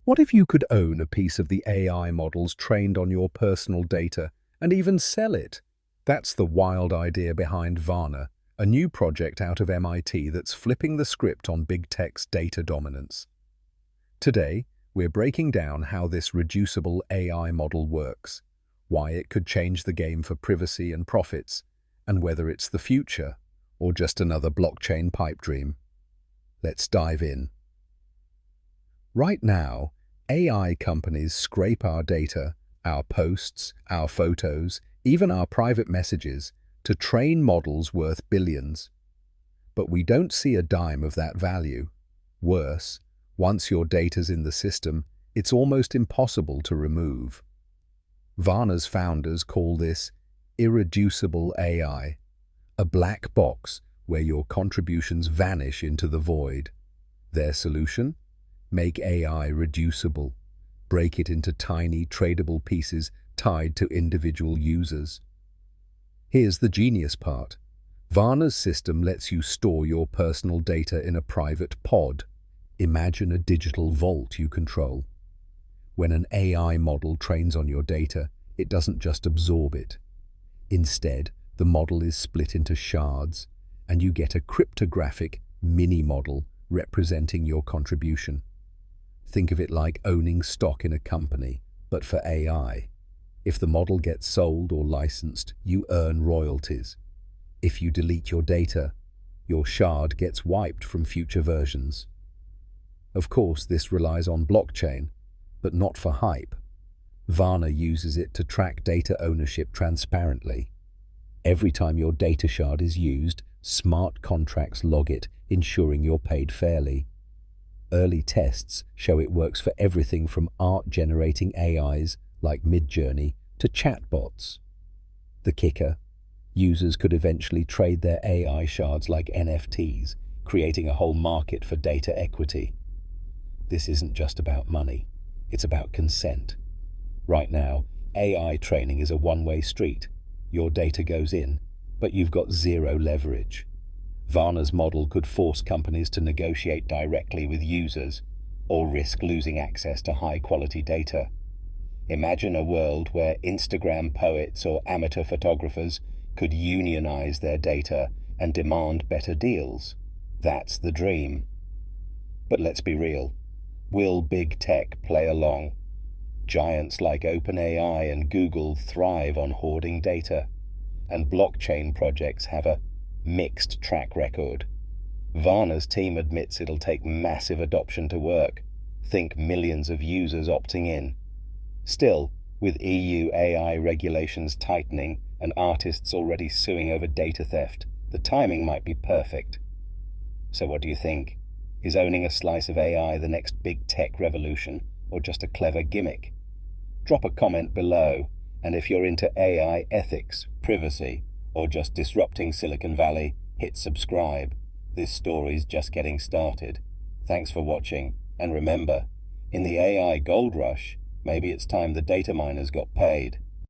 What if you could own a piece of the AI models trained on your personal data and even sell it? That's the wild idea behind Vana, a new project out of MIT that's flipping the script on big tech's data dominance. Today, we're breaking down how this reducible AI model works, why it could change the game for privacy and profits, and whether it's the future or just another blockchain pipe dream. Let's dive in. Right now, AI companies scrape our data, our posts, our photos, even our private messages, to train models worth billions. But we don't see a dime of that value. Worse, once your data's in the system, it's almost impossible to remove. Vana's founders call this irreducible AI, a black box where your contributions vanish into the void. Their solution? Make AI reducible. Break it into tiny, tradable pieces tied to individual users. Here's the genius part. Vana's system lets you store your personal data in a private pod. Imagine a digital vault you control. When an AI model trains on your data, it doesn't just absorb it. Instead, the model is split into shards, and you get a cryptographic mini-model representing your contribution. Think of it like owning stock in a company, but for AI. If the model gets sold or licensed, you earn royalties. If you delete your data, your shard gets wiped from future versions. Of course, this relies on blockchain, but not for hype. Vana uses it to track data ownership transparently. Every time your data shard is used, smart contracts log it, ensuring you're paid fairly. Early tests show it works for everything from art-generating AIs like Midjourney to chatbots. The kicker? Users could eventually trade their AI shards like NFTs, creating a whole market for data equity. This isn't just about money, it's about consent. Right now, AI training is a one-way street. Your data goes in, but you've got zero leverage. Vana's model could force companies to negotiate directly with users or risk losing access to high-quality data. Imagine a world where Instagram poets or amateur photographers could unionize their data and demand better deals. That's the dream. But let's be real. Will big tech play along? Giants like OpenAI and Google thrive on hoarding data, and blockchain projects have a mixed track record. Vana's team admits it'll take massive adoption to work. Think millions of users opting in. Still, with EU AI regulations tightening and artists already suing over data theft, the timing might be perfect. So what do you think? Is owning a slice of AI the next big tech revolution, or just a clever gimmick? Drop a comment below, and if you're into AI ethics, privacy, or just disrupting Silicon Valley, hit subscribe. This story's just getting started. Thanks for watching, and remember, in the AI gold rush, maybe it's time the data miners got paid.